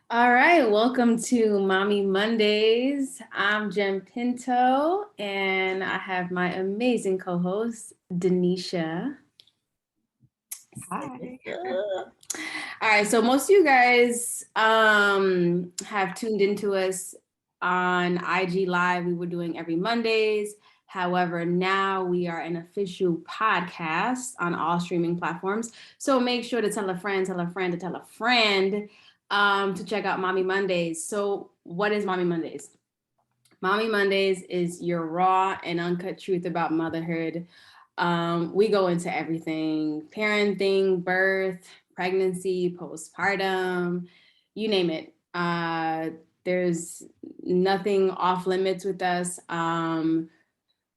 All right, welcome to Mommy Mondays. I'm Jen Pinto, and I have my amazing co-host, Danesha. Hi. All right, so most of you guys have tuned into us on IG Live. We were doing every Mondays. However, now we are an official podcast on all streaming platforms. So make sure to tell a friend, tell a friend, to tell a friend to check out Mommy Mondays. So, what is Mommy Mondays? Mommy Mondays is your raw and uncut truth about motherhood. We go into everything: parenting, birth, pregnancy, postpartum, you name it. There's nothing off limits with us.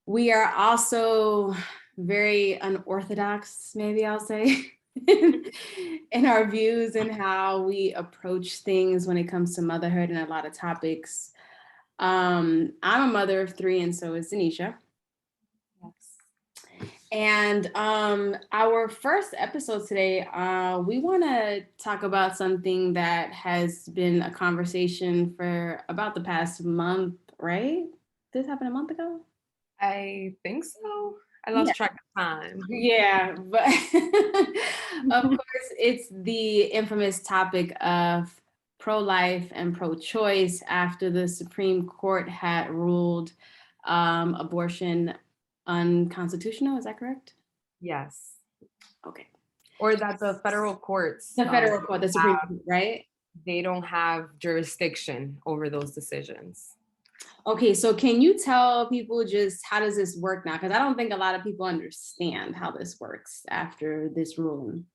We are also very unorthodox, maybe I'll say, in our views and how we approach things when it comes to motherhood and a lot of topics. I'm a mother of three, and so is Danesha. Yes. And our first episode today, we want to talk about something that has been a conversation for about the past month, right? Did this happen a month ago? I think so. I Yeah. lost track of time. Yeah, but of course, it's the infamous topic of pro-life and pro-choice after the Supreme Court had ruled abortion unconstitutional. Is that correct? Yes. Okay. Or that the federal courts, The federal court, the Supreme Court, right? they don't have jurisdiction over those decisions. Okay, so can you tell people just how does this work now? Because I don't think a lot of people understand how this works after this ruling.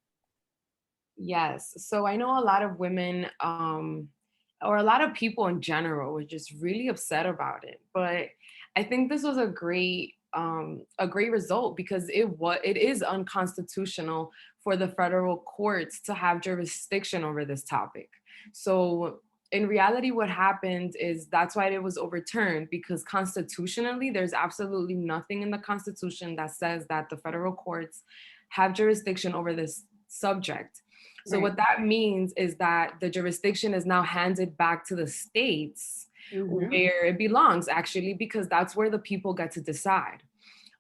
Yes. So I know a lot of women, or a lot of people in general, were just really upset about it. But I think this was a great result because it is unconstitutional for the federal courts to have jurisdiction over this topic. So in reality, what happened is that's why it was overturned, because constitutionally, there's absolutely nothing in the Constitution that says that the federal courts have jurisdiction over this subject. So Right. what that means is that the jurisdiction is now handed back to the states Mm-hmm. where it belongs, actually, because that's where the people get to decide.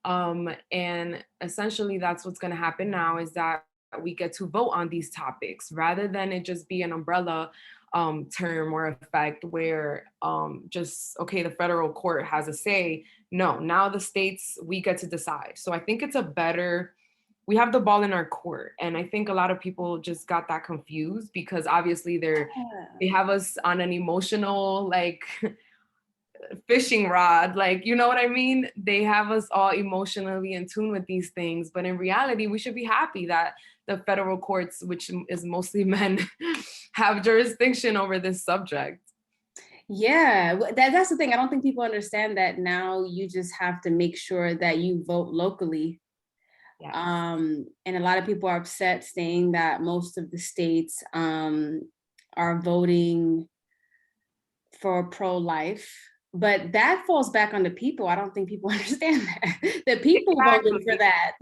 And essentially, that's what's going to happen now, is that we get to vote on these topics rather than it just be an umbrella term or effect where just, okay, the federal court has a say. No, now the states, we get to decide. So I think it's a better, we have the ball in our court. And I think a lot of people just got that confused because obviously they have us on an emotional, like, fishing rod, like, you know what I mean? They have us all emotionally in tune with these things, but in reality we should be happy that the federal courts, which is mostly men, have jurisdiction over this subject. Yeah, that's the thing. I don't think people understand that now you just have to make sure that you vote locally. Yes. And a lot of people are upset saying that most of the states are voting for pro-life, but that falls back on the people. I don't think people understand that. The people voted for Exactly. that.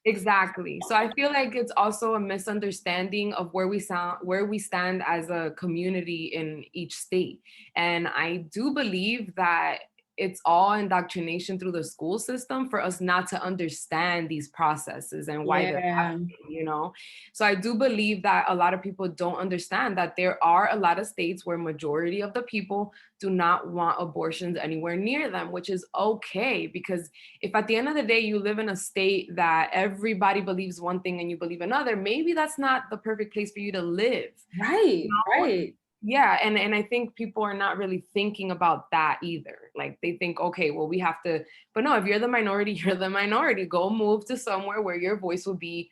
Exactly. So I feel like it's also a misunderstanding of where we stand as a community in each state. And I do believe that it's all indoctrination through the school system for us not to understand these processes and why they're Yeah. happening. So I do believe that a lot of people don't understand that there are a lot of states where majority of the people do not want abortions anywhere near them, which is okay, because if at the end of the day you live in a state that everybody believes one thing and you believe another, maybe that's not the perfect place for you to live. Right, You know? right. Yeah, and I think people are not really thinking about that either. Like they think, okay, well, we have to, but no, if you're the minority, you're the minority. Go move to somewhere where your voice will be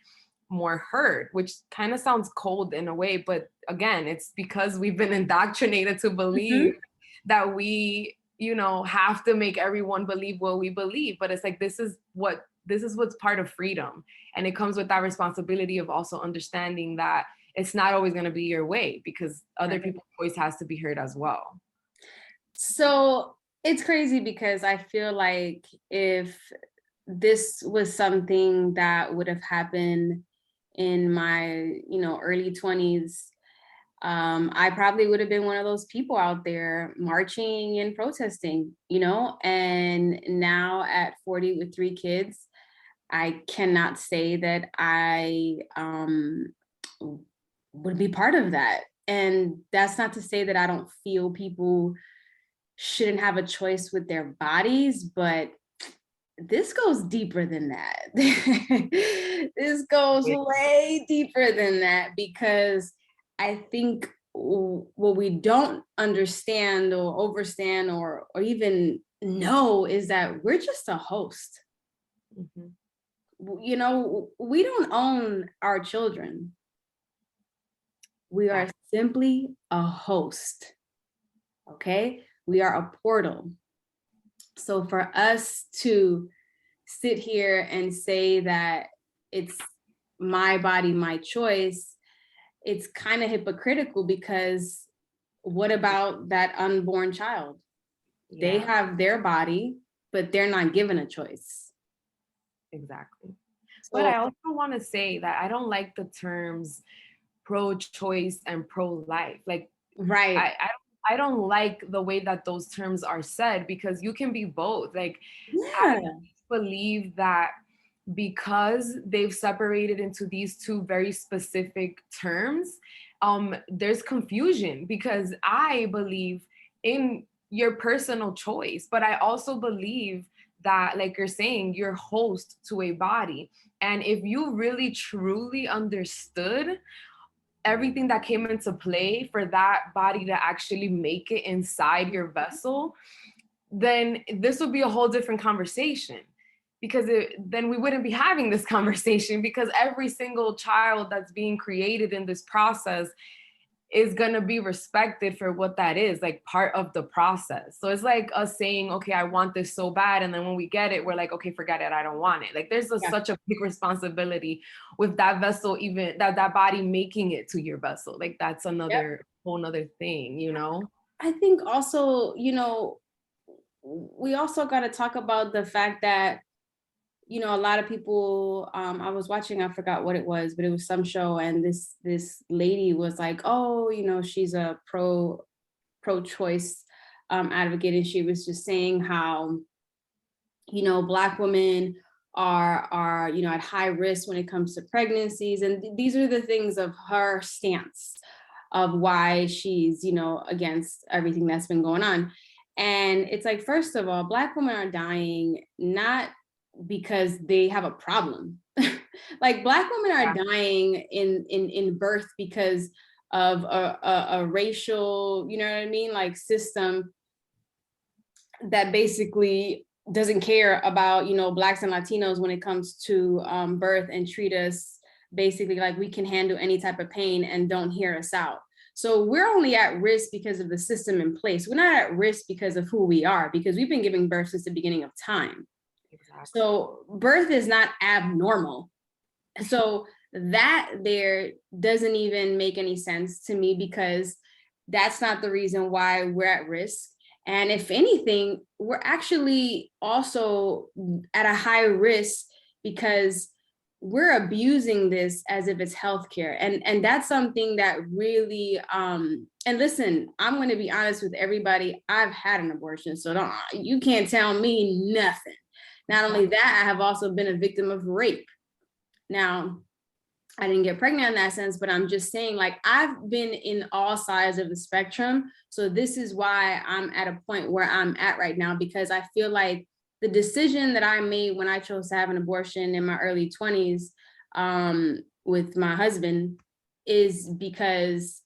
more heard, which kind of sounds cold in a way, but again, it's because we've been indoctrinated to believe Mhm. that we, have to make everyone believe what we believe. But it's like this is what's part of freedom. And it comes with that responsibility of also understanding that it's not always going to be your way, because other Right. people's voice has to be heard as well. So it's crazy because I feel like if this was something that would have happened in my, early 20s, I probably would have been one of those people out there marching and protesting, you know, and now at 40 with 3 kids, I cannot say that I would be part of that. And that's not to say that I don't feel people shouldn't have a choice with their bodies, but this goes deeper than that. This goes way deeper than that because I think what we don't understand or overstand or even know is that we're just a host. Mhm. You know, we don't own our children. We are simply a host. Okay? We are a portal. So for us to sit here and say that it's my body, my choice, it's kind of hypocritical because what about that unborn child? They Yeah, have their body, but they're not given a choice. exactly. But So, I also want to say that I don't like the terms pro-choice and pro-life. Like right. I don't like the way that those terms are said because you can be both. Like I Yeah. believe that because they've separated into these two very specific terms, there's confusion because I believe in your personal choice, but I also believe that, like you're saying, you're host to a body. And if you really truly understood everything that came into play for that body to actually make it inside your vessel, then this would be a whole different conversation because then we wouldn't be having this conversation because every single child that's being created in this process is going to be respected for what that is, like part of the process. So it's like us saying, okay, I want this so bad. And then when we get it, we're like, okay, forget it. I don't want it. Like there's Yeah. such a big responsibility with that vessel, even that body making it to your vessel. Like that's Yep. another whole nother thing, you know? I think also, you know, we also got to talk about the fact that, you know, a lot of people, I was watching, I forgot what it was, but it was some show, and this lady was like, oh, you know, she's a pro-choice advocate, and she was just saying how, you know, Black women are you know, at high risk when it comes to pregnancies, and these are the things of her stance of why she's, you know, against everything that's been going on. And it's like, first of all, Black women are dying not because they have a problem. Like Black women are dying in birth because of a racial, you know what I mean, like system that basically doesn't care about, you know, Blacks and Latinos when it comes to birth, and treat us basically like we can handle any type of pain and don't hear us out. So we're only at risk because of the system in place. We're not at risk because of who we are, because we've been giving birth since the beginning of time. Exactly. So birth is not abnormal. So that there doesn't even make any sense to me, because that's not the reason why we're at risk. And if anything, we're actually also at a high risk because we're abusing this as if it's healthcare. And that's something that really and listen, I'm going to be honest with everybody. I've had an abortion, so you can't tell me nothing. Not only that, I have also been a victim of rape. Now, I didn't get pregnant in that sense, but I'm just saying, like, I've been in all sides of the spectrum. So this is why I'm at a point where I'm at right now, because I feel like the decision that I made when I chose to have an abortion in my early 20s with my husband is because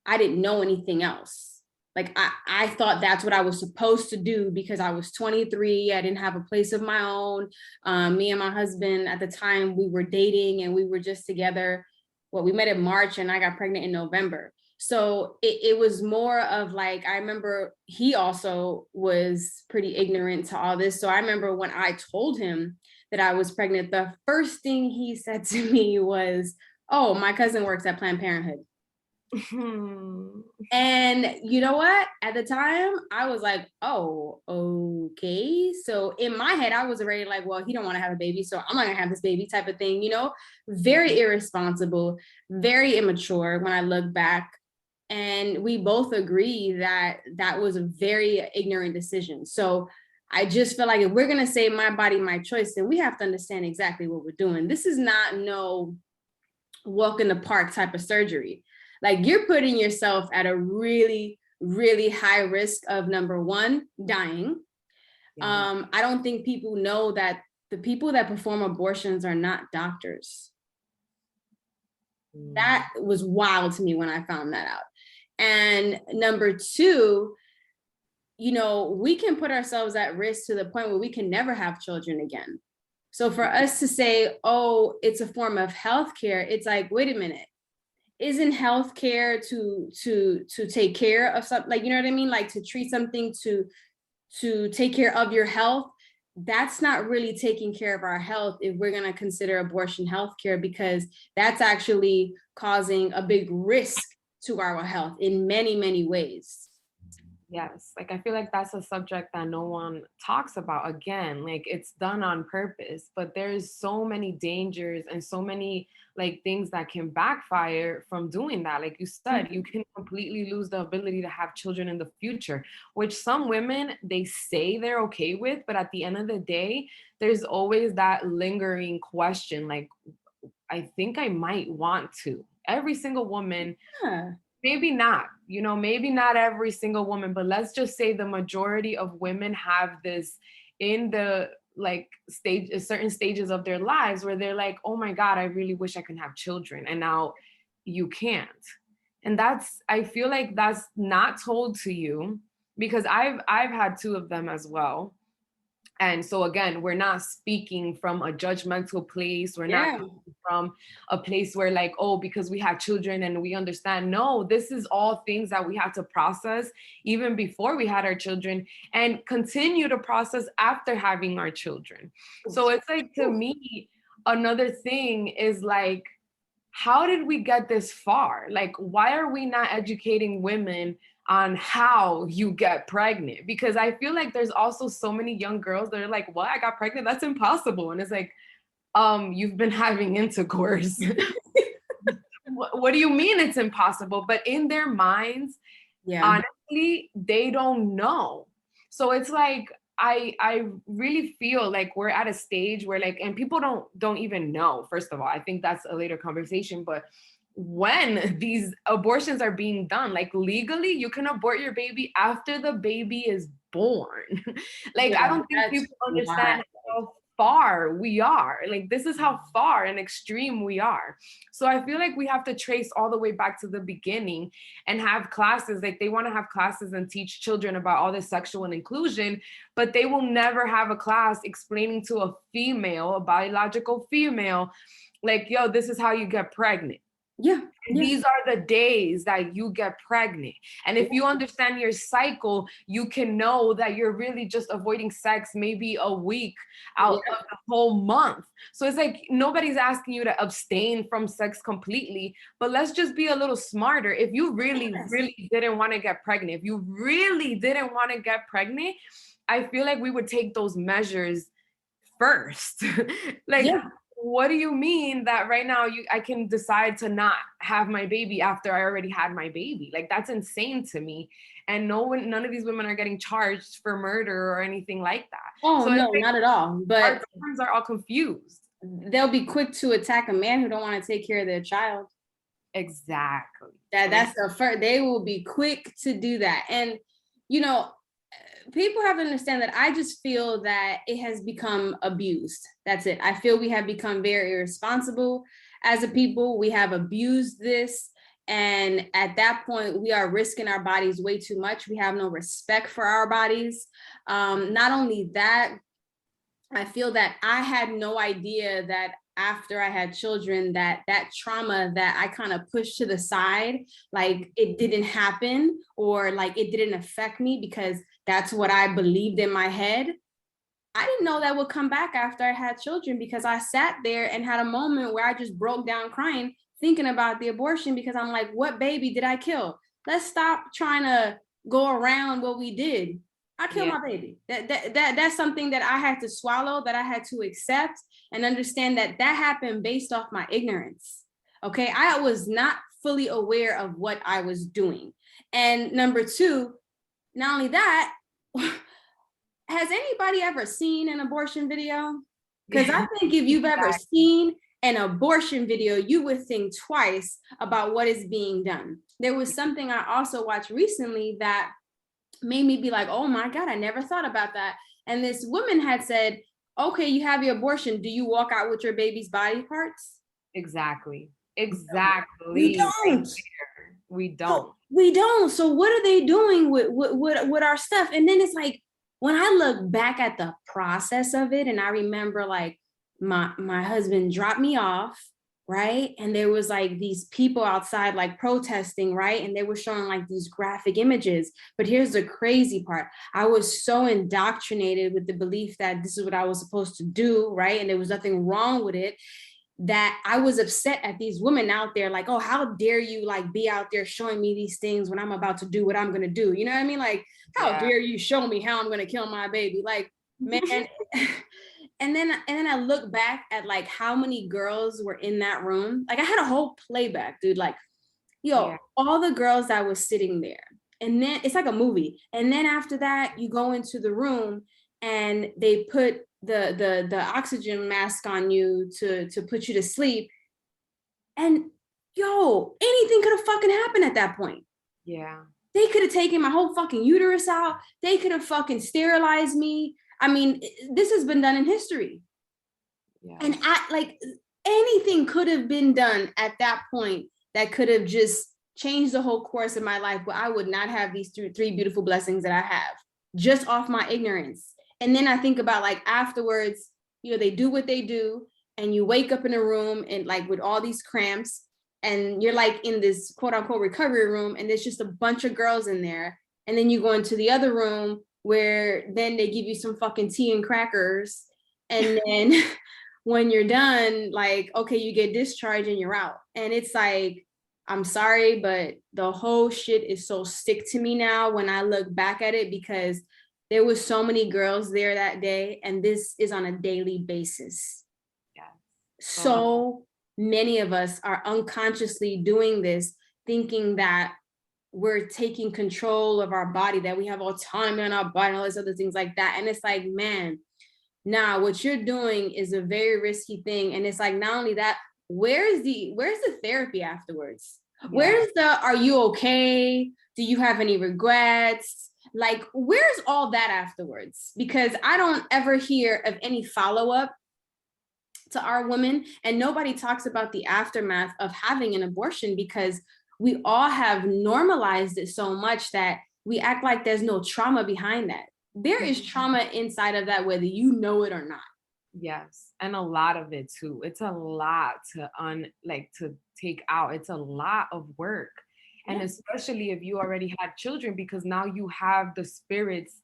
I didn't know anything else. Like I thought that's what I was supposed to do because I was 23. I didn't have a place of my own. Me and my husband at the time, we were dating and we were just together. Well, we met in March and I got pregnant in November. So it was more of like, I remember he also was pretty ignorant to all this. So I remember when I told him that I was pregnant, the first thing he said to me was, oh, my cousin works at Planned Parenthood. And you know what? At the time, I was like, oh, okay. So in my head, I was already like, well, he don't want to have a baby, so I'm not gonna have this baby type of thing, you know? Very irresponsible, very immature when I look back. And we both agree that that was a very ignorant decision. So I just feel like if we're going to say my body, my choice, then we have to understand exactly what we're doing. This is not no walk in the park type of surgery. Like, you're putting yourself at a really, really high risk of, number one, dying. I don't think people know that the people that perform abortions are not doctors. That was wild to me when I found that out. And number two, we can put ourselves at risk to the point where we can never have children again. So for us to say, oh, it's a form of healthcare, it's like, wait a minute, isn't healthcare to take care of something? Like, you know what I mean? Like, to treat something, to take care of your health. That's not really taking care of our health if we're going to consider abortion healthcare, because that's actually causing a big risk to our health in many, many ways. Yes, like I feel like that's a subject that no one talks about. Again, like it's done on purpose, but there's so many dangers and so many like things that can backfire from doing that. Like you said, you can completely lose the ability to have children in the future, which some women, they say they're okay with, but at the end of the day, there's always that lingering question, like, I think I might want to. Every single woman, maybe not, maybe not every single woman, but let's just say the majority of women have this in the like certain stages of their lives where they're like, oh my God, I really wish I could have children. And now you can't. And I feel like that's not told to you, because I've had two of them as well. And so again, we're not speaking from a judgmental place. We're not from a place where like, oh, because we have children and we understand. No, this is all things that we had to process even before we had our children and continue to process after having our children. So it's like, to me, another thing is like, how did we get this far? Like, why are we not educating women on how you get pregnant? Because I feel like there's also so many young girls that are like, what? I got pregnant? That's impossible. And it's like, you've been having intercourse. What do you mean it's impossible? But in their minds, honestly, they don't know. So it's like, I really feel like we're at a stage where like, and people don't even know, first of all, I think that's a later conversation, but when these abortions are being done, like legally, you can abort your baby after the baby is born. Like, I don't think people understand how far we are. Like, this is how far and extreme we are. So I feel like we have to trace all the way back to the beginning and have classes. Like, they want to have classes and teach children about all this sexual inclusion, but they will never have a class explaining to a female, a biological female, like, yo, this is how you get pregnant. These are the days that you get pregnant. And if you understand your cycle, you can know that you're really just avoiding sex maybe a week out of the whole month. So it's like, nobody's asking you to abstain from sex completely, but let's just be a little smarter. If you really, really didn't want to get pregnant, if you really didn't want to get pregnant, I feel like we would take those measures first. Like, what do you mean that right now I can decide to not have my baby after I already had my baby? Like, that's insane to me. And none of these women are getting charged for murder or anything like that. Oh, so no, not at all. But our friends are all confused. They'll be quick to attack a man who don't want to take care of their child. Exactly. That's the first. They will be quick to do that. And, people have to understand that I just feel that it has become abused. That's it. I feel we have become very irresponsible as a people. We have abused this. And at that point, we are risking our bodies way too much. We have no respect for our bodies. Not only that, I feel that I had no idea that after I had children, that trauma that I kind of pushed to the side, like it didn't happen or like it didn't affect me because that's what I believed in my head. I didn't know that would come back after I had children, because I sat there and had a moment where I just broke down crying, thinking about the abortion, because I'm like, what baby did I kill? Let's stop trying to go around what we did. I killed my baby. That's something that I had to swallow, that I had to accept and understand that happened based off my ignorance. Okay, I was not fully aware of what I was doing. And number two, not only that, has anybody ever seen an abortion video? Because I think if you've ever seen an abortion video, you would think twice about what is being done. There was something I also watched recently that made me be like, oh my God, I never thought about that. And this woman had said, okay, you have your abortion. Do you walk out with your baby's body parts? Exactly. We Exactly. don't. We don't. We don't. So what are they doing with our stuff? And then it's like, when I look back at the process of it, and I remember like my husband dropped me off, right? And there was like these people outside like protesting, right? And they were showing like these graphic images. But here's the crazy part. I was so indoctrinated with the belief that this is what I was supposed to do, right? And there was nothing wrong with it, that I was upset at these women out there, like, oh, how dare you like be out there showing me these things when I'm about to do what I'm gonna do? You know what I mean? Like, how dare you show me how I'm gonna kill my baby? Like, man. And then I look back at like how many girls were in that room. Like I had a whole playback, dude. Like, yo, all the girls that was sitting there. And then it's like a movie. And then after that, you go into the room and they put the oxygen mask on you to put you to sleep. And yo, anything could have fucking happened at that point. Yeah. They could have taken my whole fucking uterus out. They could have fucking sterilized me. I mean, this has been done in history. Yeah. And I like anything could have been done at that point that could have just changed the whole course of my life, but I would not have these three beautiful blessings that I have just off my ignorance. And then I think about like afterwards, you know, they do what they do, and you wake up in a room and like with all these cramps, and you're like in this quote unquote recovery room, and there's just a bunch of girls in there. And then you go into the other room where then they give you some fucking tea and crackers. And then when you're done, like, okay, you get discharged and you're out. And it's like, I'm sorry, but the whole shit is so sick to me now when I look back at it, because there was so many girls there that day, and this is on a daily basis. Yeah. So many of us are unconsciously doing this, thinking that we're taking control of our body, that we have autonomy on our body, and all these other things like that. And it's like, man, nah, what you're doing is a very risky thing. And it's like, not only that, where's the therapy afterwards? Yeah. Where's are you okay? Do you have any regrets? Like, where's all that afterwards? Because I don't ever hear of any follow-up to our women, and nobody talks about the aftermath of having an abortion, because we all have normalized it so much that we act like there's no trauma behind that. There is trauma inside of that, whether you know it or not. Yes. And a lot of it too. It's a lot to to take out. It's a lot of work. And especially if you already had children, because now you have the spirit's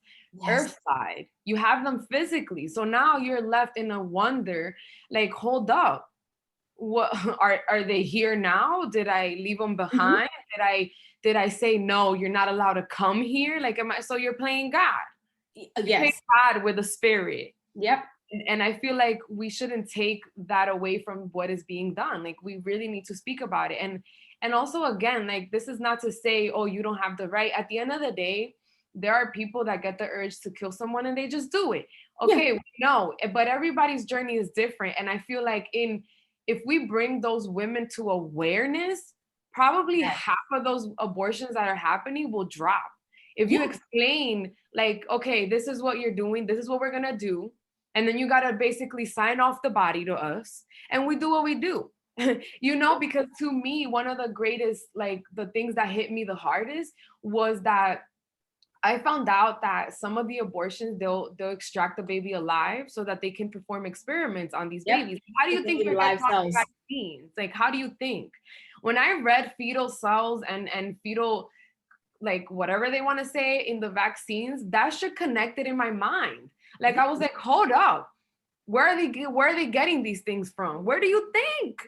earth side. You have them physically. So now you're left in a wonder, like, hold up. What are they here now? Did I leave them behind? Did I say no, you're not allowed to come here? Like, so you're playing God. Yes. God with a spirit. Yep. And I feel like we shouldn't take that away from what is being done. Like, we really need to speak about it. And also, again, like, this is not to say, oh, you don't have the right. At the end of the day, there are people that get the urge to kill someone and they just do it. Okay, no, but everybody's journey is different. And I feel like if we bring those women to awareness, probably half of those abortions that are happening will drop. If you explain, like, okay, this is what you're doing, this is what we're gonna do, and then you gotta basically sign off the body to us, and we do what we do. You know, because to me, one of the greatest, like, the things that hit me the hardest was that I found out that some of the abortions, they'll extract the baby alive so that they can perform experiments on these babies. How do you think you're going to talk vaccines? Like, how do you think? When I read fetal cells and fetal, like, whatever they want to say in the vaccines, that shit connected in my mind. Like, I was like, hold up, where are they getting these things from? Where do you think?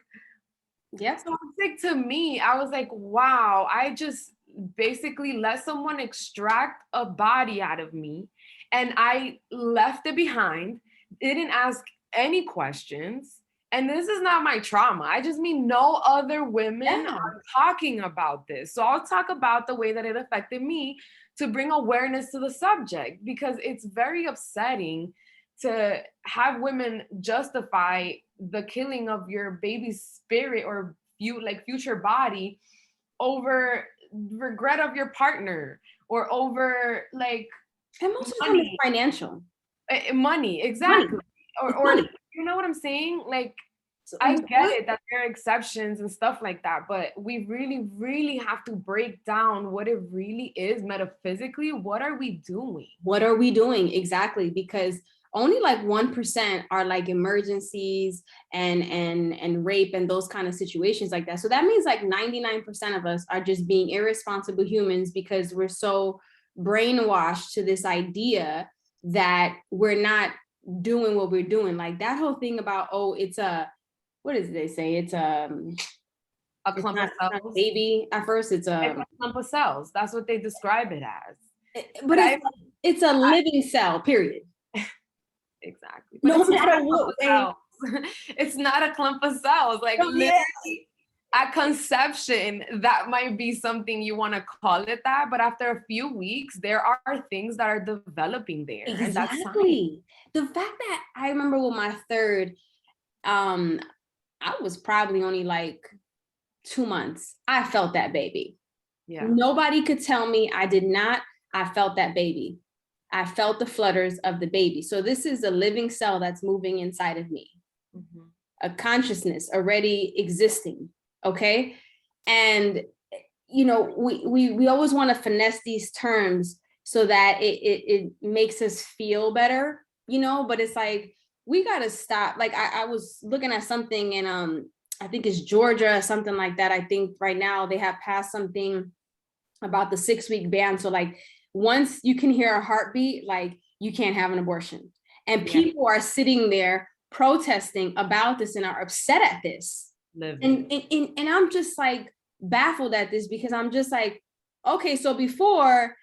Yeah. So sick to me. I was like, wow, I just basically let someone extract a body out of me, and I left it behind, didn't ask any questions, And this is not my trauma. I just mean no other women Yeah. are talking about this. So I'll talk about the way that it affected me to bring awareness to the subject, because it's very upsetting to have women justify the killing of your baby's spirit or future body over regret of your partner, or over like And most of the time it's money. financial. Money, Money. exactly. It's Or money. you know what I'm saying? Like, So I get what it that there are exceptions and stuff like that, but we really, really have to break down what it really is metaphysically. What are we doing? what are we doing exactly? Because only like 1% are like emergencies and rape and those kind of situations like that. So that means like 99% of us are just being irresponsible humans because we're so brainwashed to this idea that we're not doing what we're doing. Like that whole thing about, oh, it's a, what does they say? A It's clump of not a cells. baby at first. It's It's a, a clump of cells. That's what they describe it as. but But it's a living cell, period. exactly. But No it's not matter a clump of what way. cells. It's not a clump of cells. Like, Oh, yeah. literally, at conception, that might be something you want to call it that. But after a few weeks, there are things that are developing there. And that's science. Exactly. The fact that I remember with my third, um, I was probably only like 2 months. I felt that baby. Yeah. Nobody could tell me I did not. I felt that baby. I felt the flutters of the baby. So this is a living cell that's moving inside of me, Mm-hmm. a consciousness already existing. Okay. And you know, we always want to finesse these terms so that it makes us feel better, you know, but it's like we gotta stop. Like I was looking at something in I think it's Georgia, something like that. I think right now they have passed something about the 6-week ban. So like once you can hear a heartbeat, like you can't have an abortion. And Yeah. people are sitting there protesting about this and are upset at this. Living. And I'm just like baffled at this because I'm just like, okay, so before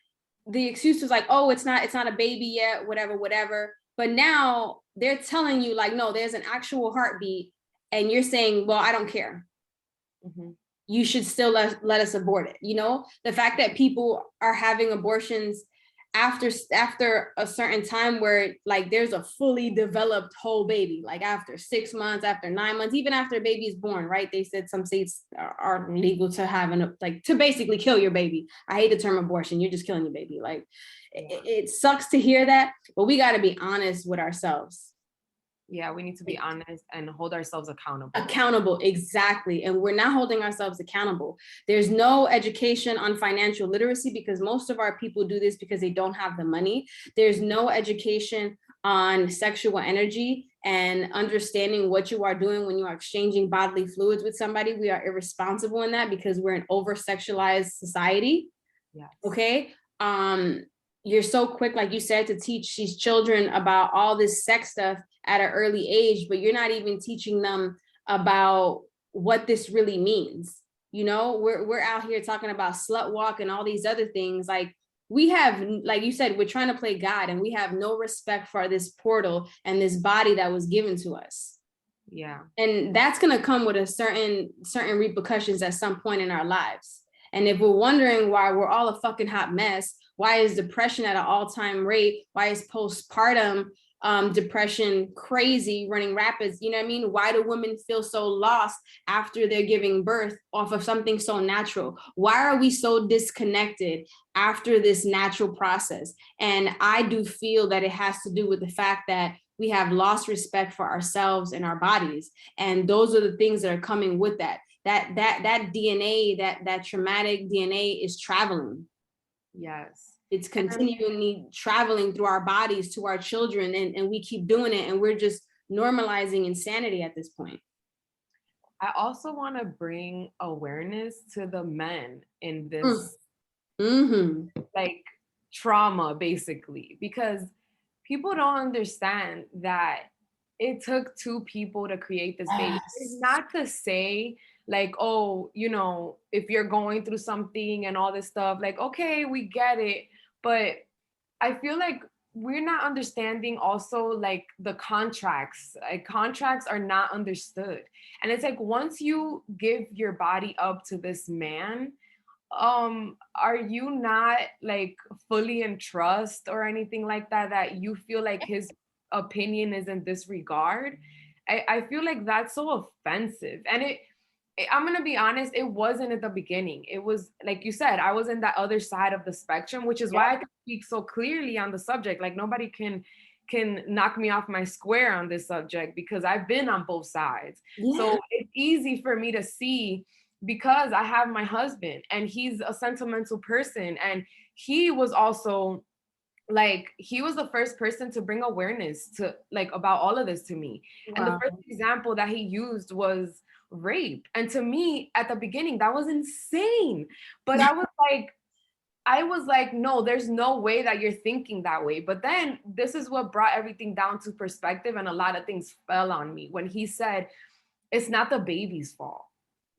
the excuse was like, oh, it's not a baby yet, whatever. But now they're telling you like, no, there's an actual heartbeat, and you're saying, well, I don't care. Mm-hmm. You should still let us abort it. You know, the fact that people are having abortions after a certain time where like there's a fully developed whole baby, like after 6 months, after 9 months, even after a baby is born, right? They said some states are legal to have like to basically kill your baby. I hate the term abortion. You're just killing your baby. Like it sucks to hear that, but we got to be honest with ourselves. Yeah, we need to be honest and hold ourselves accountable. Exactly. And we're not holding ourselves accountable. There's no education on financial literacy because most of our people do this because they don't have the money. There's no education on sexual energy and understanding what you are doing when you are exchanging bodily fluids with somebody. We are irresponsible in that because we're an over sexualized society. Yes. Okay. You're so quick, like you said, to teach these children about all this sex stuff at an early age, but you're not even teaching them about what this really means. You know, we're out here talking about slut walk and all these other things. Like we have, like you said, we're trying to play God, and we have no respect for this portal and this body that was given to us. Yeah. And that's gonna come with a certain repercussions at some point in our lives. And if we're wondering why we're all a fucking hot mess, why is depression at an all-time rate? Why is postpartum depression crazy, running rapids? You know what I mean? Why do women feel so lost after they're giving birth off of something so natural? Why are we so disconnected after this natural process? And I do feel that it has to do with the fact that we have lost respect for ourselves and our bodies. And those are the things that are coming with that. That DNA, that traumatic DNA is traveling. Yes. It's continually traveling through our bodies to our children, and we keep doing it, and we're just normalizing insanity at this point. I also want to bring awareness to the men in this like trauma, basically, because people don't understand that it took two people to create this baby. Yes. It's not to say like, oh, you know, if you're going through something and all this stuff, like, okay, we get it. But I feel like we're not understanding also like the contracts. Like contracts are not understood. And it's like once you give your body up to this man, are you not like fully in trust or anything like that, that you feel like his opinion is in disregard? I feel like that's so offensive. And I'm gonna be honest, it wasn't at the beginning. It was like you said, I was in that other side of the spectrum, which is why I can speak so clearly on the subject. Like nobody can knock me off my square on this subject because I've been on both sides. Yeah. So it's easy for me to see because I have my husband and he's a sentimental person, and he was also like, he was the first person to bring awareness to like about all of this to me. And the Wow. first example that he used was rape. And to me at the beginning, that was insane. But I was like, no, there's no way that you're thinking that way. But then this is what brought everything down to perspective, and a lot of things fell on me when he said, it's not the baby's fault.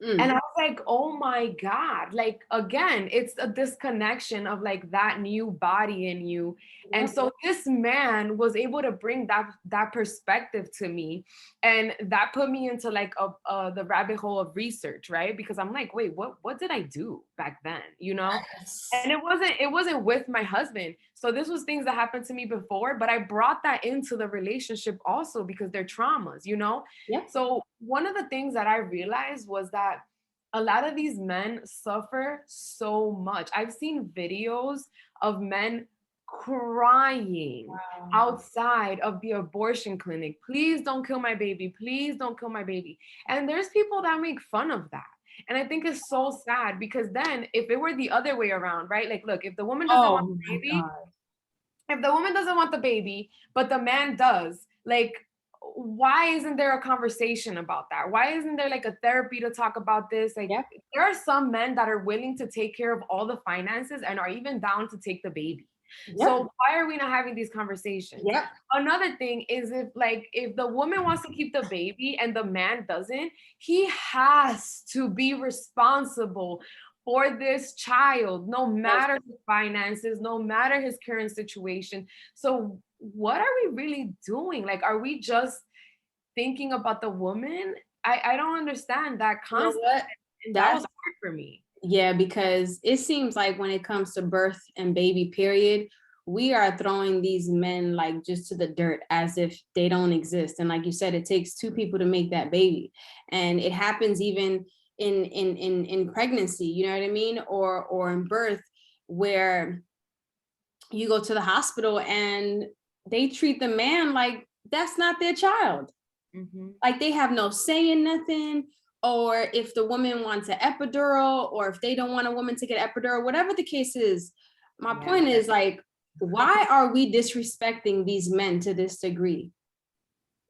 And I was like, oh my God, like, again, it's a disconnection of like that new body in you. And Yep. so this man was able to bring that perspective to me. And that put me into like the rabbit hole of research, right? Because I'm like, wait, what did I do back then? You know? Yes. And it wasn't with my husband. So this was things that happened to me before, but I brought that into the relationship also because they're traumas, you know? Yep. So one of the things that I realized was that a lot of these men suffer so much. I've seen videos of men crying Wow. outside of the abortion clinic. Please don't kill my baby. Please don't kill my baby. And there's people that make fun of that. And I think it's so sad because then if it were the other way around, right? Like, look, if the woman doesn't want Oh the my baby, God. if the woman doesn't want the baby, but the man does, like, why isn't there a conversation about that? Why isn't there like a therapy to talk about this? Like, Yep. there are some men that are willing to take care of all the finances and are even down to take the baby. Yep. So why are we not having these conversations? Yep. Another thing is if the woman wants to keep the baby and the man doesn't, he has to be responsible for this child, no Yes. matter his finances, no matter his current situation. So what are we really doing? Like, are we just thinking about the woman? I don't understand that You know concept. what? And that was That's hard for me. Yeah, because it seems like when it comes to birth and baby period, we are throwing these men like just to the dirt as if they don't exist. And like you said, it takes two people to make that baby. And it happens even in pregnancy, you know what I mean? Or in birth, where you go to the hospital and they treat the man like that's not their child. Mm-hmm. Like they have no say in nothing. Or if the woman wants an epidural, or if they don't want a woman to get epidural, whatever the case is, my point is like, why are we disrespecting these men to this degree?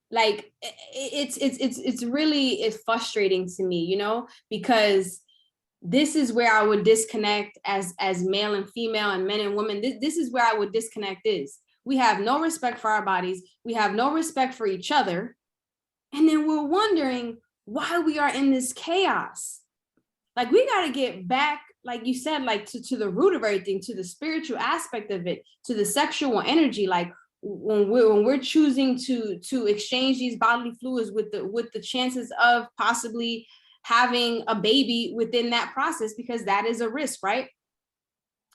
Like it's really, it's frustrating to me, you know, because this is where I would disconnect as male and female and men and women. This is where I would disconnect is we have no respect for our bodies. We have no respect for each other. And then we're wondering why we are in this chaos. Like we got to get back, like you said, like to the root of everything, to the spiritual aspect of it, to the sexual energy. Like when we're choosing to exchange these bodily fluids with the chances of possibly having a baby within that process, because that is a risk, right?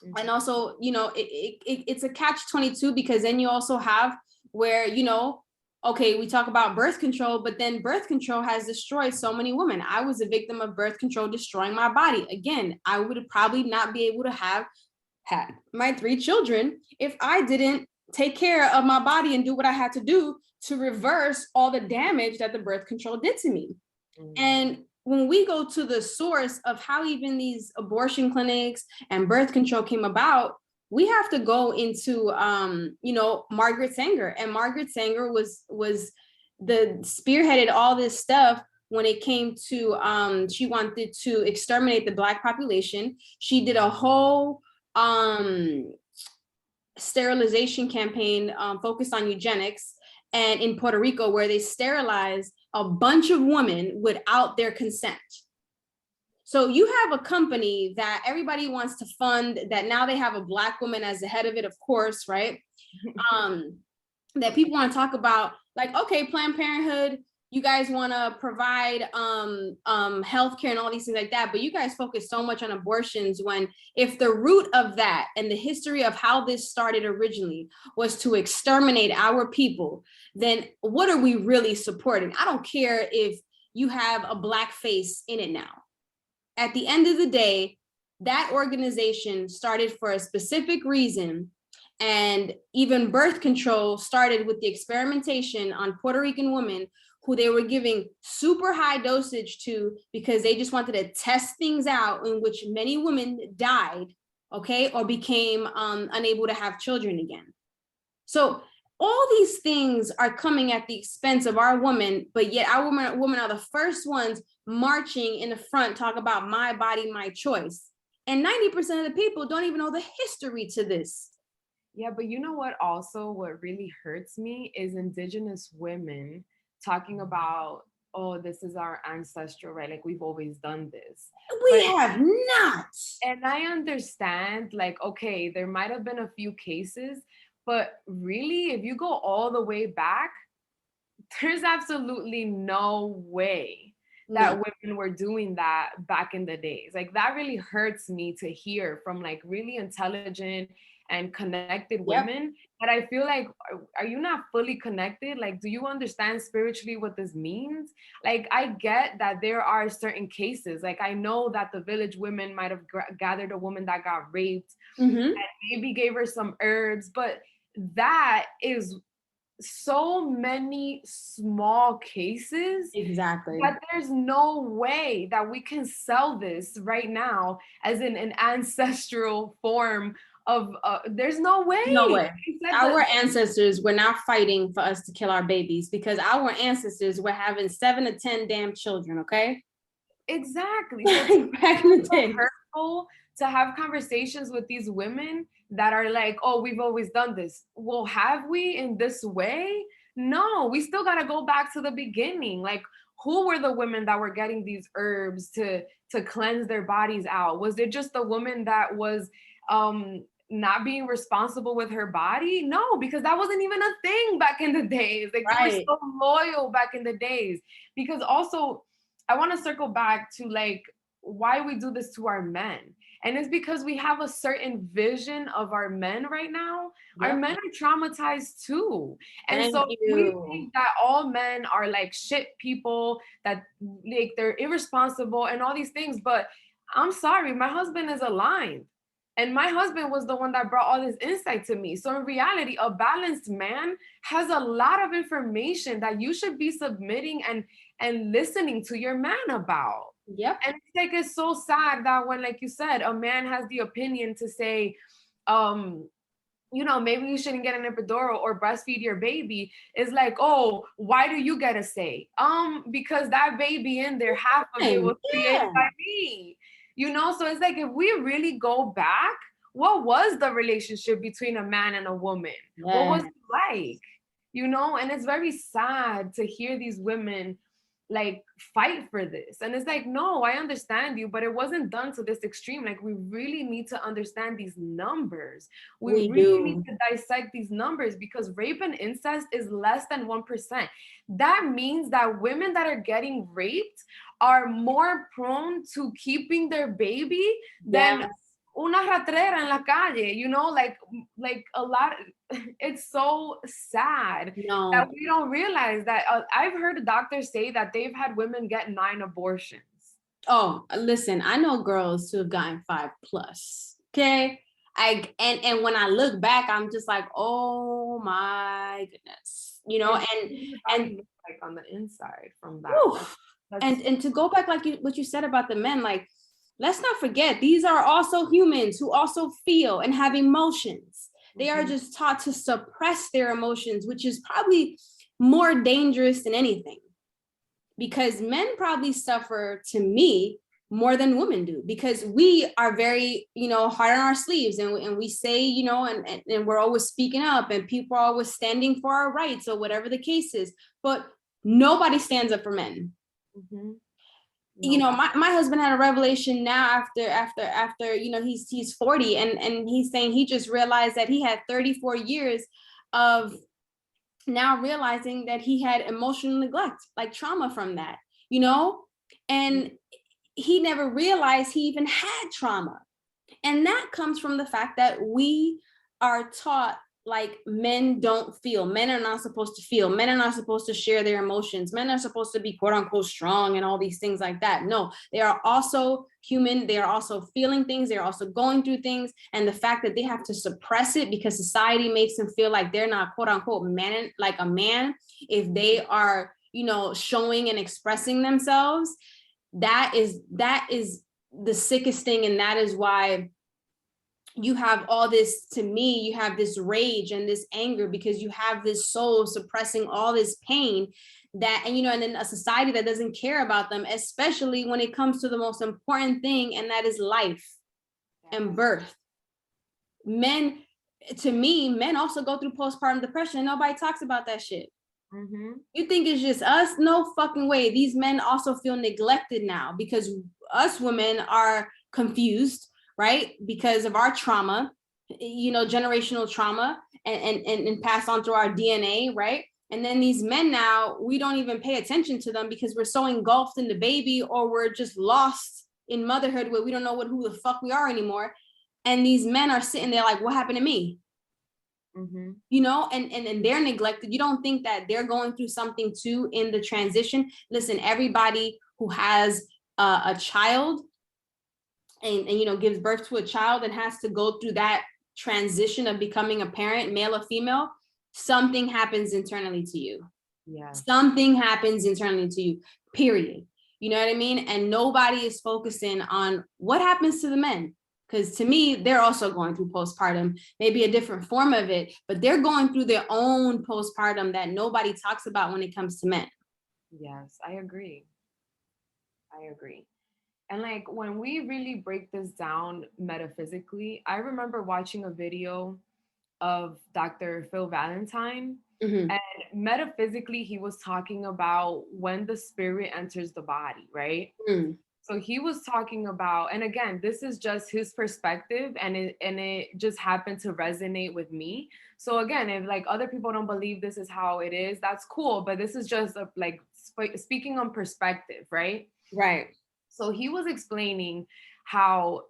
Mm-hmm. And also, you know, it's a catch-22, because then you also have where, you know, okay, we talk about birth control, but then birth control has destroyed so many women. I was a victim of birth control destroying my body. Again, I would probably not be able to have had my 3 children if I didn't take care of my body and do what I had to do to reverse all the damage that the birth control did to me. Mm-hmm. And when we go to the source of how even these abortion clinics and birth control came about, we have to go into, you know, Margaret Sanger. And Margaret Sanger was the spearheaded all this stuff when it came to, she wanted to exterminate the Black population. She did a whole sterilization campaign focused on eugenics, and in Puerto Rico, where they sterilized a bunch of women without their consent. So you have a company that everybody wants to fund, that now they have a Black woman as the head of it, of course, right? That people want to talk about, like, okay, Planned Parenthood, you guys want to provide healthcare and all these things like that, but you guys focus so much on abortions, when if the root of that and the history of how this started originally was to exterminate our people, then what are we really supporting? I don't care if you have a Black face in it now. At the end of the day, that organization started for a specific reason. And even birth control started with the experimentation on Puerto Rican women who they were giving super high dosage to, because they just wanted to test things out, in which many women died, okay, or became unable to have children again. So all these things are coming at the expense of our women, but yet our women are the first ones marching in the front, talk about my body, my choice. And 90% of the people don't even know the history to this. Yeah, but you know what also, what really hurts me is Indigenous women talking about, oh, this is our ancestral, right? Like, we've always done this. We have not. And I understand, like, okay, there might have been a few cases, but really, if you go all the way back, there's absolutely no way that women were doing that back in the days. Like, that really hurts me to hear from like really intelligent and connected women. But I feel like, are you not fully connected? Like, do you understand spiritually what this means? Like, I get that there are certain cases. Like, I know that the village women might have gathered a woman that got raped and maybe gave her some herbs, but that is so many small cases. Exactly. But there's no way that we can sell this right now as in an ancestral form of there's no way. No way. Our ancestors were not fighting for us to kill our babies, because our ancestors were having 7 to 10 damn children, okay? Exactly. So back in the day, hurtful to have conversations with these women that are like, oh, we've always done this. Well, have we in this way? No, we still got to go back to the beginning. Like, who were the women that were getting these herbs to cleanse their bodies out? Was it just the woman that was not being responsible with her body? No, because that wasn't even a thing back in the days. Like, they were so loyal back in the days. Because also, I want to circle back to like why we do this to our men. And it's because we have a certain vision of our men right now. Yep. Our men are traumatized too. And so we think that all men are like shit people, that like they're irresponsible and all these things. But I'm sorry, my husband is aligned. And my husband was the one that brought all this insight to me. So in reality, a balanced man has a lot of information that you should be submitting and listening to your man about. Yep. And it's like, it's so sad that when, like you said, a man has the opinion to say, you know, maybe you shouldn't get an epidural or breastfeed your baby, is like, oh, why do you get a say? Because that baby in there, half of it was created by me. You know, so it's like, if we really go back, what was the relationship between a man and a woman? What was it like? You know, and it's very sad to hear these women like fight for this. And it's like, no, I understand you, but it wasn't done to this extreme. Like, we really need to understand these numbers. We really need to dissect these numbers, because rape and incest is less than 1%. That means that women that are getting raped are more prone to keeping their baby than una ratrera en la calle, you know, like a lot. It's so sad that we don't realize that. I've heard doctors say that they've had women get 9 abortions. Oh, listen, I know girls who have gotten 5+. Okay. And when I look back, I'm just like, oh my goodness, you know, and like on the inside from that. And to go back, like what you said about the men, like, let's not forget, these are also humans who also feel and have emotions. They are just taught to suppress their emotions, which is probably more dangerous than anything, because men probably suffer, to me, more than women do, because we are very, you know, hard on our sleeves, and we say, you know, and we're always speaking up, and people are always standing for our rights or whatever the case is, but nobody stands up for men. You No. know, my husband had a revelation now after, you know, he's 40, and he's saying he just realized that he had 34 years of now realizing that he had emotional neglect, like trauma from that, you know, and he never realized he even had trauma. And that comes from the fact that we are taught like men don't feel. Men are not supposed to feel. Men are not supposed to share their emotions. Men are supposed to be quote unquote strong and all these things like that. No, they are also human. They are also feeling things. They're also going through things. And the fact that they have to suppress it because society makes them feel like they're not quote unquote man, like a man, if they are, you know, showing and expressing themselves, that is the sickest thing. And that is why you have all this, to me, you have this rage and this anger because you have this soul suppressing all this pain that, and you know, and then a society that doesn't care about them, especially when it comes to the most important thing, and that is life and birth. Men, to me, men also go through postpartum depression and nobody talks about that shit. You think it's just us? No fucking way. These men also feel neglected now because us women are confused, right? Because of our trauma, you know, generational trauma, and passed on through our DNA, right? And then these men now, we don't even pay attention to them because we're so engulfed in the baby, or we're just lost in motherhood where we don't know who the fuck we are anymore. And these men are sitting there like, what happened to me? You know, and they're neglected. You don't think that they're going through something too in the transition? Listen, everybody who has a child and you know, gives birth to a child and has to go through that transition of becoming a parent, male or female, something happens internally to you. Yeah. Something happens internally to you, period. You know what I mean? And nobody is focusing on what happens to the men. Because to me, they're also going through postpartum, maybe a different form of it, but they're going through their own postpartum that nobody talks about when it comes to men. Yes, I agree. I agree. And like when we really break this down metaphysically, I remember watching a video of Dr. Phil Valentine. And metaphysically, he was talking about when the spirit enters the body, right? So he was talking about, and again, this is just his perspective, and it just happened to resonate with me. So again, if like other people don't believe this is how it is, that's cool. But this is just like speaking on perspective, right? Right. So he was explaining how,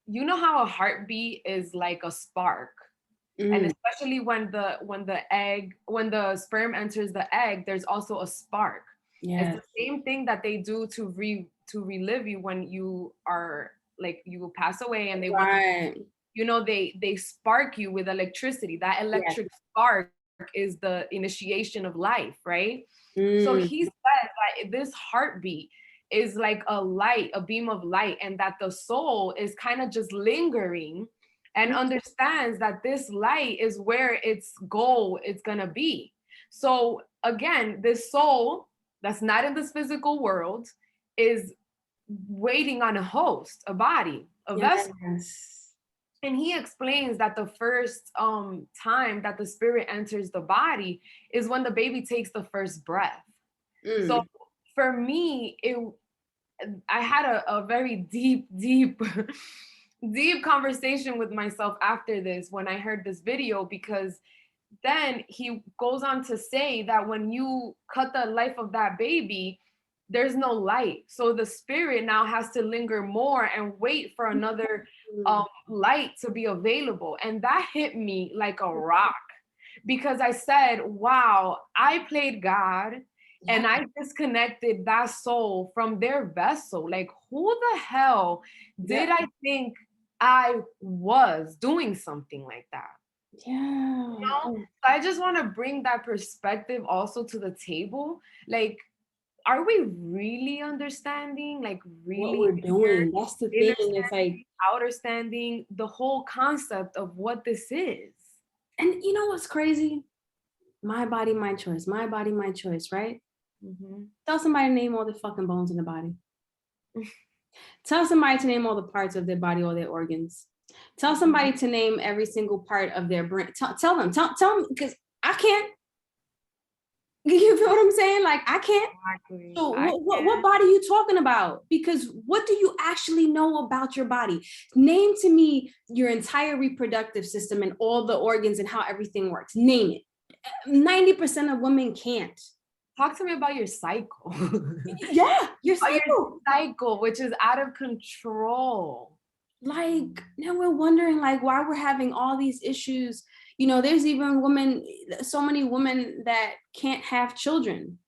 you know how a heartbeat is like a spark. And especially when the sperm enters the egg, there's also a spark. It's the same thing that they do to relive you when you are like, you will pass away, and they want, you know, they spark you with electricity. That electric spark is the initiation of life, right? So he said that this heartbeat is like a light, a beam of light, and that the soul is kind of just lingering and understands that this light is where its goal is gonna be. So again, this soul that's not in this physical world is waiting on a host, a body, a vessel. And he explains that the first time that the spirit enters the body is when the baby takes the first breath. So for me, I had a very deep deep conversation with myself after this when I heard this video, because then he goes on to say that when you cut the life of that baby, there's no light. So the spirit now has to linger more and wait for another light to be available. And that hit me like a rock, because I said, wow, I played God. And I disconnected that soul from their vessel. Like, who the hell did I think I was doing something like that? You know? So I just want to bring that perspective also to the table. Like, are we really understanding? Like, really what we're doing? That's the thing. It's like understanding the whole concept of what this is. And you know what's crazy? My body, my choice. My body, my choice, right? Tell somebody to name all the fucking bones in the body. Tell somebody to name all the parts of their body, all their organs. Tell somebody to name every single part of their brain. Tell them, because I can't. You feel what I'm saying? Like, I can't. Exactly. So I what body are you talking about? Because what do you actually know about your body? Name to me your entire reproductive system and all the organs and how everything works. Name it. 90% of women can't. talk to me about your cycle. Yeah, your About your cycle. cycle, which is out of control. Like, now we're wondering like why we're having all these issues. You know, there's even women, so many women that can't have children.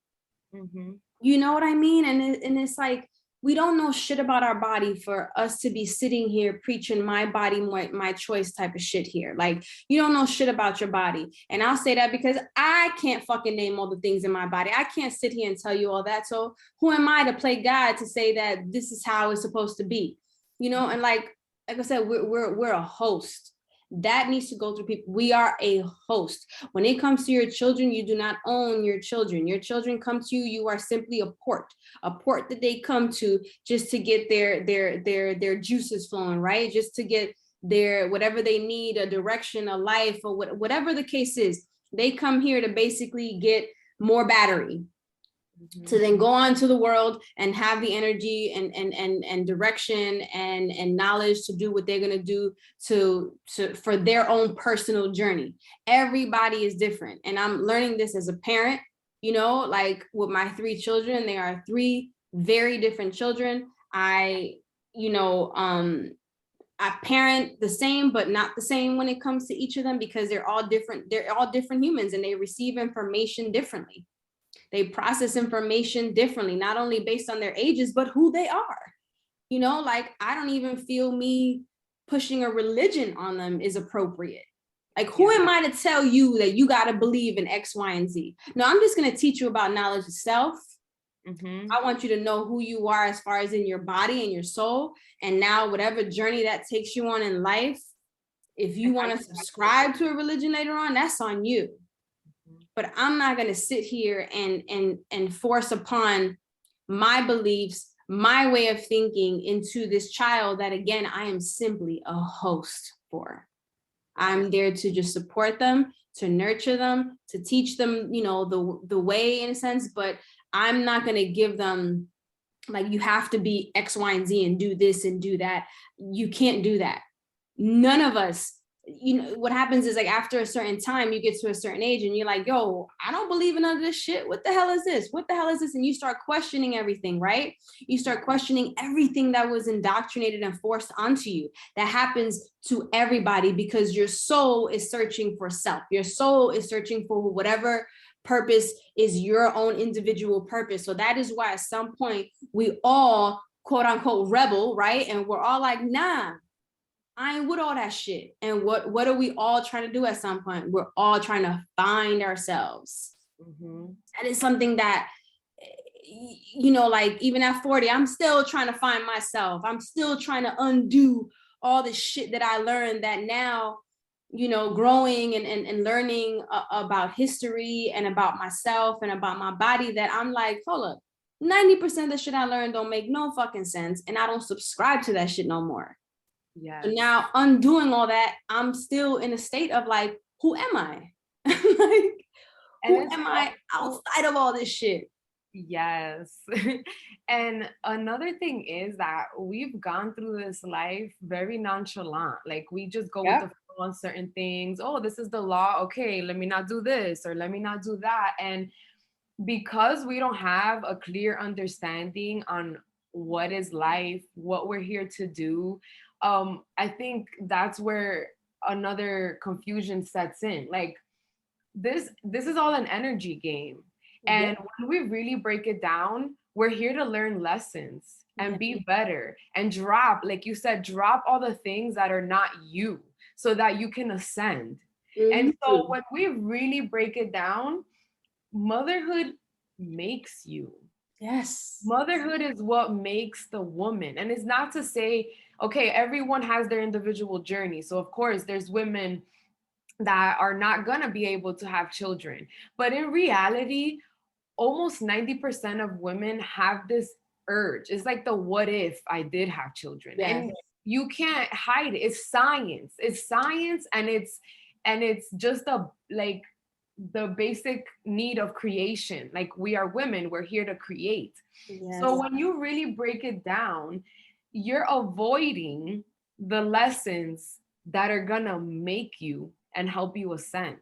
Mm-hmm. You know what I mean? And it's like, we don't know shit about our body for us to be sitting here preaching my body, my choice type of shit here. Like, you don't know shit about your body. And I'll say that because I can't fucking name all the things in my body. I can't sit here and tell you all that. So who am I to play God to say that this is how it's supposed to be? You know, and like I said, we're a host. That needs to go through people. We are a host. When it comes to your children, you do not own your children. Your children come to you. You are simply a port that they come to just to get their juices flowing, right? Just to get their whatever they need, a direction, a life, or whatever the case is. They come here to basically get more battery, to then go on to the world and have the energy and direction and knowledge to do what they're going to do to for their own personal journey. Everybody is different, and I'm learning this as a parent. You know, like with my 3 children, they are 3 very different children. You know, I parent the same but not the same when it comes to each of them, because they're all different humans, and they receive information differently. They process information differently, not only based on their ages, but who they are. You know, like I don't even feel me pushing a religion on them is appropriate. Like, who am I to tell you that you got to believe in X, Y, and Z? No, I'm just going to teach you about knowledge of self. I want you to know who you are as far as in your body and your soul. And now, whatever journey that takes you on in life, if you want to subscribe to a religion later on, that's on you. But I'm not going to sit here and force upon my beliefs, my way of thinking into this child that, again, I am simply a host for. I'm there to just support them, to nurture them, to teach them, you know, the way, in a sense, but I'm not going to give them like, you have to be X, Y, and Z and do this and do that. You can't do that. None of us, you know, what happens is like after a certain time, you get to a certain age and you're like, yo, I don't believe in none of this shit. What the hell is this? What the hell is this? And you start questioning everything, right? You start questioning everything that was indoctrinated and forced onto you. That happens to everybody because your soul is searching for self. Your soul is searching for whatever purpose is your own individual purpose. So that is why at some point we all quote unquote rebel, right? And we're all like, nah, I ain't with all that shit. And what are we all trying to do at some point? We're all trying to find ourselves. That is something that, you know, like even at 40, I'm still trying to find myself. I'm still trying to undo all the shit that I learned, that now, you know, growing and learning about history and about myself and about my body, that I'm like, hold up, 90% of the shit I learned don't make no fucking sense. And I don't subscribe to that shit no more. So now undoing all that, I'm still in a state of like, who am I? Like, who am I outside of all this shit? Yes. And another thing is that we've gone through this life very nonchalant. Like we just go with the flow on certain things. Oh, this is the law. Okay, let me not do this or let me not do that. And because we don't have a clear understanding on what is life, what we're here to do, I think that's where another confusion sets in. Like this is all an energy game. And when we really break it down, we're here to learn lessons and be better and drop, like you said, drop all the things that are not you so that you can ascend. And so when we really break it down, motherhood makes you. Yes. Motherhood is what makes the woman. And it's not to say, okay, everyone has their individual journey. So of course there's women that are not going to be able to have children. But in reality, almost 90% of women have this urge. It's like the what if I did have children. And you can't hide it. It's science. It's science, and it's just a like the basic need of creation. Like, we are women, we're here to create. So Yes. when you really break it down, you're avoiding the lessons that are gonna make you and help you ascend.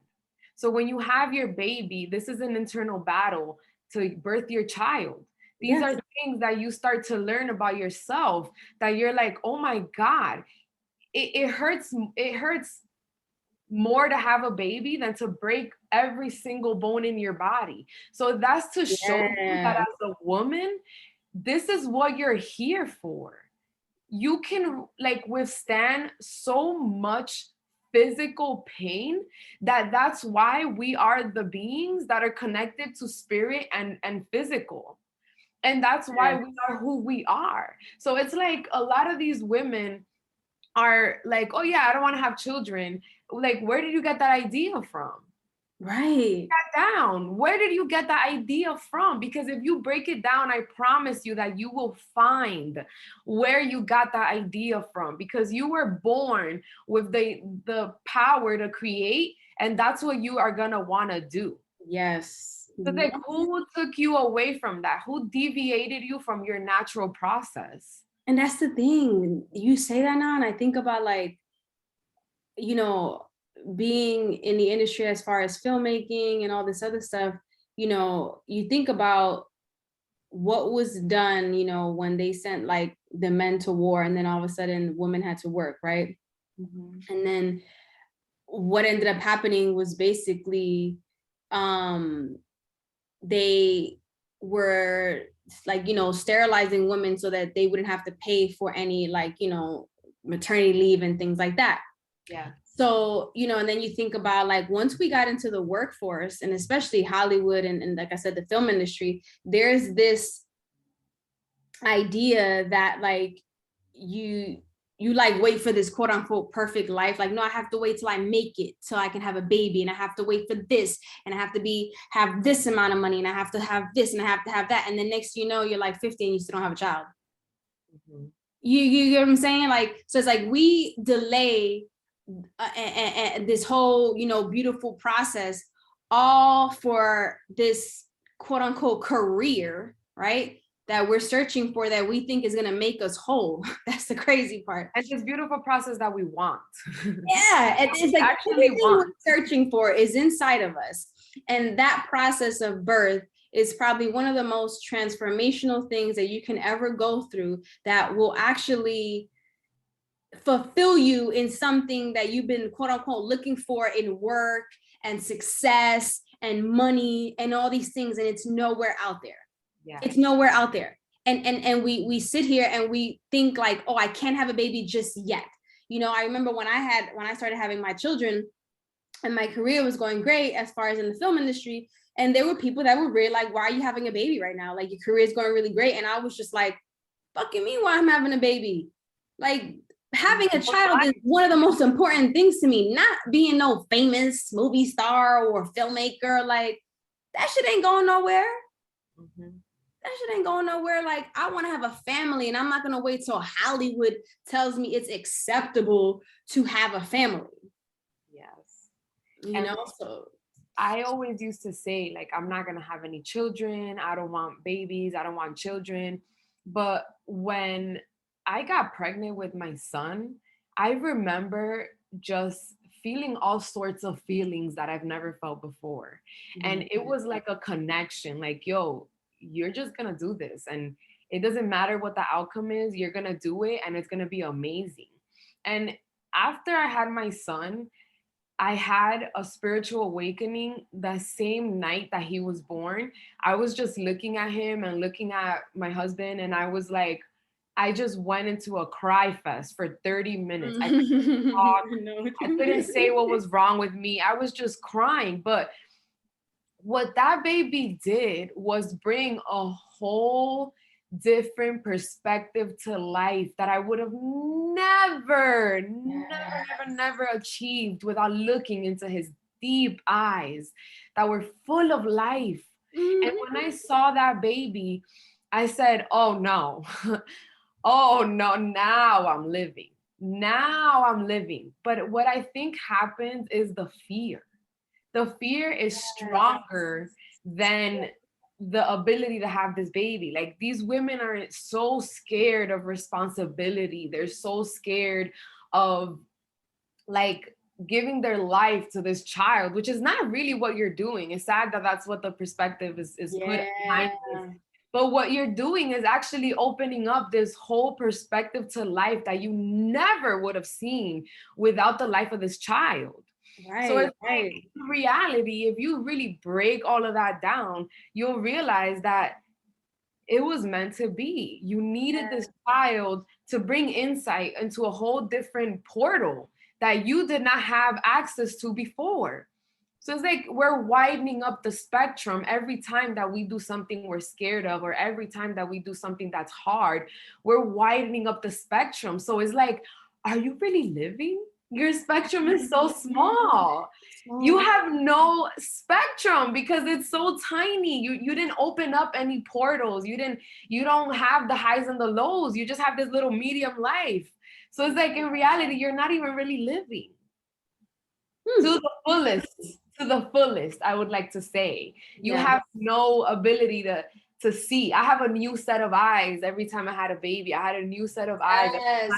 So when you have your baby, this is an internal battle to birth your child. These are Yes. things that you start to learn about yourself, that you're like, oh my God, it hurts. It hurts more to have a baby than to break every single bone in your body. So that's to show you that Yeah. as a woman, this is what you're here for. You can like withstand so much physical pain, that's why we are the beings that are connected to spirit and physical. And that's why Yes. we are who we are. So it's like a lot of these women are like, oh yeah, I don't want to have children. Like, where did you get that idea from? Right. Down. Where did you get the idea from? Because if you break it down, I promise you that you will find where you got the idea from, because you were born with the power to create, and that's what you are going to want to do. Yes. So like, who took you away from that? Who deviated you from your natural process? And that's the thing. You say that now, and I think about like, you know, being in the industry as far as filmmaking and all this other stuff, you think about what was done, when they sent like the men to war and then all of a sudden women had to work, right? Mm-hmm. And then what ended up happening was basically um they were like, sterilizing women so that they wouldn't have to pay for any like, maternity leave and things like that. Yeah. So, and then you think about like once we got into the workforce and especially Hollywood and like I said, the film industry, there's this idea that like you like wait for this quote unquote perfect life. Like, no, I have to wait till I make it so I can have a baby, and I have to wait for this, and I have to have this amount of money, and I have to have this, and I have to have that. And then next you're like 50 and you still don't have a child. Mm-hmm. You get what I'm saying? Like, so it's like we delay this whole, beautiful process all for this quote unquote career, right? That we're searching for, that we think is going to make us whole. That's the crazy part. And this beautiful process that we want. Yeah. It's like actually everything want. we're searching for is inside of us. And that process of birth is probably one of the most transformational things that you can ever go through, that will actually fulfill you in something that you've been quote unquote looking for in work and success and money and all these things, and it's nowhere out there. Yeah. It's nowhere out there. And we sit here and we think like, oh, I can't have a baby just yet. I remember when I started having my children and my career was going great as far as in the film industry, and there were people that were really like, why are you having a baby right now? Like, your career is going really great. And I was just like, fucking me, why I'm having a baby? Like, having a child is one of the most important things to me, not being no famous movie star or filmmaker. Like, that shit ain't going nowhere. Mm-hmm. That shit ain't going nowhere. Like, I want to have a family, and I'm not going to wait till Hollywood tells me it's acceptable to have a family. Yes. So I always used to say, like, I'm not going to have any children. I don't want babies. I don't want children. But when I got pregnant with my son, I remember just feeling all sorts of feelings that I've never felt before. Mm-hmm. And it was like a connection, like, yo, you're just going to do this. And it doesn't matter what the outcome is, you're going to do it, and it's going to be amazing. And after I had my son, I had a spiritual awakening the same night that he was born. I was just looking at him and looking at my husband, and I was like, I just went into a cry fest for 30 minutes. I couldn't talk. I couldn't say what was wrong with me. I was just crying. But what that baby did was bring a whole different perspective to life that I would have never achieved without looking into his deep eyes that were full of life. Mm-hmm. And when I saw that baby, I said, oh no, oh no, now I'm living. But what I think happens is the fear. the fear is stronger than the ability to have this baby. Like, these women are so scared of responsibility. They're so scared of, like, giving their life to this child, which is not really what you're doing. It's sad that that's what the perspective is put behind this. But what you're doing is actually opening up this whole perspective to life that you never would have seen without the life of this child. So it's like, in reality, if you really break all of that down, you'll realize that it was meant to be. You needed this child to bring insight into a whole different portal that you did not have access to before. So it's like we're widening up the spectrum every time that we do something we're scared of, or every time that we do something that's hard, we're widening up the spectrum. So it's like, are you really living? Your spectrum is so small. You have no spectrum because it's so tiny. You didn't open up any portals. You don't have the highs and the lows. You just have this little medium life. So it's like, in reality, you're not even really living to the fullest, I would like to say. You have no ability to see. I have a new set of eyes every time I had a baby. I had a new set of eyes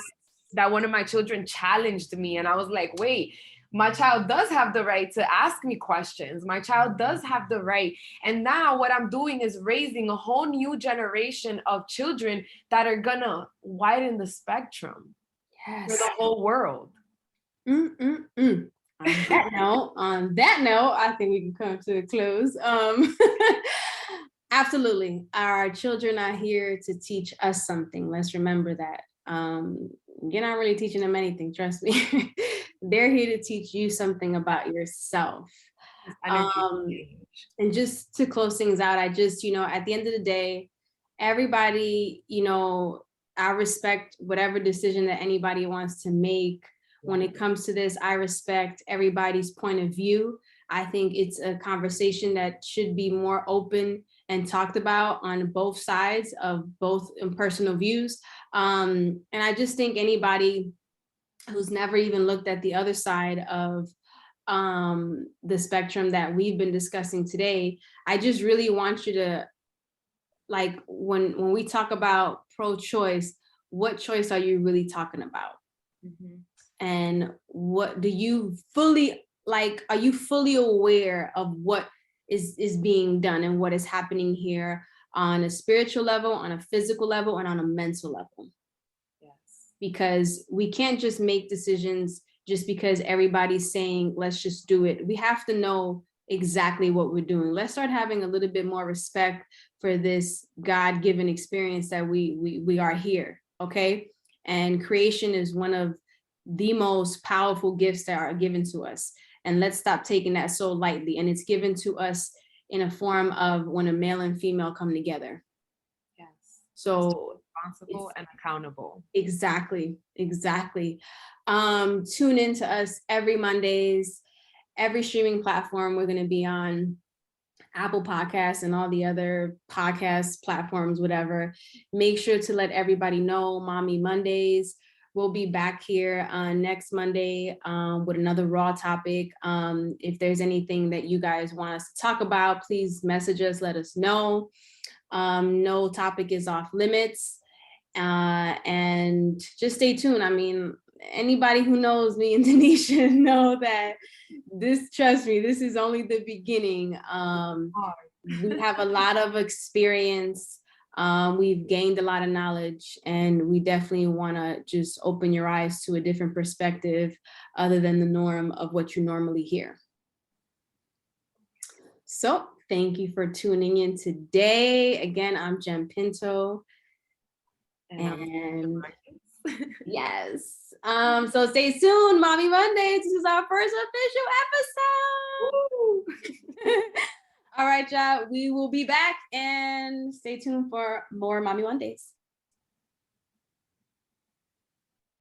that one of my children challenged me, and I was like, wait, my child does have the right to ask me questions. My child does have the right. And now what I'm doing is raising a whole new generation of children that are gonna widen the spectrum for the whole world. On that note, I think we can come to a close. Absolutely. Our children are here to teach us something. Let's remember that. You're not really teaching them anything, trust me. They're here to teach you something about yourself. And just to close things out, I just, at the end of the day, everybody, I respect whatever decision that anybody wants to make. When it comes to this, I respect everybody's point of view. I think it's a conversation that should be more open and talked about on both sides of both personal views. And I just think anybody who's never even looked at the other side of the spectrum that we've been discussing today, I just really want you to, like, when we talk about pro-choice, what choice are you really talking about? And what do you fully, are you fully aware of what is being done and what is happening here on a spiritual level, on a physical level, and on a mental level? Because we can't just make decisions just because everybody's saying, let's just do it. We have to know exactly what we're doing. Let's start having a little bit more respect for this God-given experience that we are here, okay? And creation is one of the most powerful gifts that are given to us. And let's stop taking that so lightly. And it's given to us in a form of when a male and female come together. So responsible and accountable. Exactly. Tune in to us every Mondays, every streaming platform. We're going to be on Apple Podcasts and all the other podcast platforms, whatever. Make sure to let everybody know, Mommy Mondays. We'll be back here next Monday with another raw topic. If there's anything that you guys want us to talk about, please message us, let us know. No topic is off limits. And just stay tuned. I mean, anybody who knows me and Danesha know that trust me, this is only the beginning. We have a lot of experience. We've gained a lot of knowledge, and we definitely want to just open your eyes to a different perspective other than the norm of what you normally hear. So thank you for tuning in today. Again, I'm Jenn Pinto. And yes. So stay tuned, Mommy Mondays. This is our first official episode. All right, y'all. We will be back, and stay tuned for more Mommy Mondays.